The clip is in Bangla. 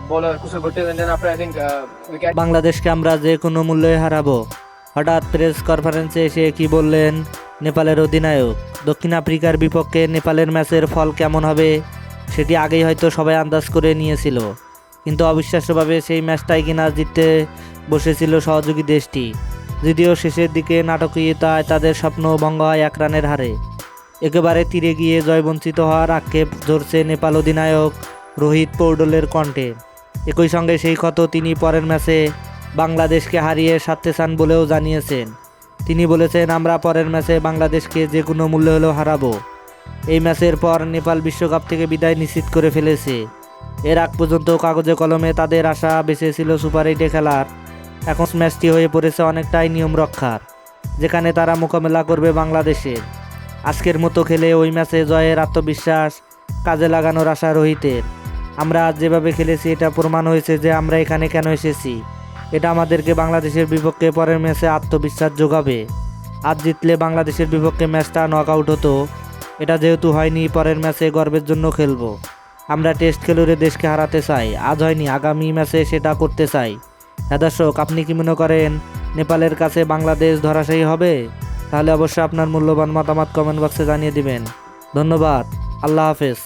bowler Kusal Bhuttel, and then after I think we can. বাংলাদেশকে আমরা যে কোনো মূল্যে হারাবো। হঠাৎ প্রেস কনফারেন্সে এসে কি বললেন নেপালের অধিনায়ক। দক্ষিণ আফ্রিকার বিপক্ষে নেপালের ম্যাচের ফল কেমন হবে সেটি আগেই হয়তো সবাই আন্দাজ করে নিয়েছিল, কিন্তু অবিশ্বাস্যভাবে সেই ম্যাচটাই কিনা জিততে বসেছিল সহযোগী দেশটি। যদিও শেষের দিকে নাটকীয়তায় তাদের স্বপ্ন ভঙ্গ হয় 1 রানের হারে। একেবারে তীরে গিয়ে জয়বঞ্চিত হওয়ার আক্ষেপ ঝরছে নেপাল অধিনায়ক রোহিত পৌডলের কণ্ঠে। একই সঙ্গে সেই ক্ষত তিনি পরের ম্যাচে বাংলাদেশকে হারিয়ে সারতে চান বলেও জানিয়েছেন। তিনি বলেছেন, আমরা পরের ম্যাচে বাংলাদেশকে যে কোনো মূল্য হলেও হারাবো। এই ম্যাচের পর নেপাল বিশ্বকাপ থেকে বিদায় নিশ্চিত করে ফেলেছে। এর আগ পর্যন্ত কাগজে কলমে তাদের আশা বেঁচে ছিল সুপার 8-এ খেলার। এখন ম্যাচটি হয়ে পড়েছে অনেকটাই নিয়ম রক্ষার, যেখানে তারা মোকাবেলা করবে বাংলাদেশের। আজকের মতো খেলে ওই ম্যাচে জয়ের আত্মবিশ্বাস কাজে লাগানোর আশা রোহিতের। আমরা আজ যেভাবে খেলেছি এটা প্রমাণ হয়েছে যে আমরা এখানে কেন এসেছি। এটা আমাদেরকে বাংলাদেশের বিপক্ষে পরের ম্যাচে আত্মবিশ্বাস যোগাবে। আজ জিতলে বাংলাদেশের বিপক্ষে ম্যাচটা নকআউট হতো। এটা যেহেতু হয়নি, পরের ম্যাচে গর্বের জন্য খেলবো। আমরা টেস্ট খেলুড়ে দেশকে হারাতে চাই, আজ হয়নি আগামী ম্যাচে সেটা করতে চাই। হ্যাঁ দর্শক, আপনি কি মনে করেন নেপালের কাছে বাংলাদেশ ধরাশায়ী হবে? তাহলে অবশ্যই আপনার মূল্যবান মতামত কমেন্ট বক্সে জানিয়ে দিবেন। ধন্যবাদ। আল্লাহ হাফেজ।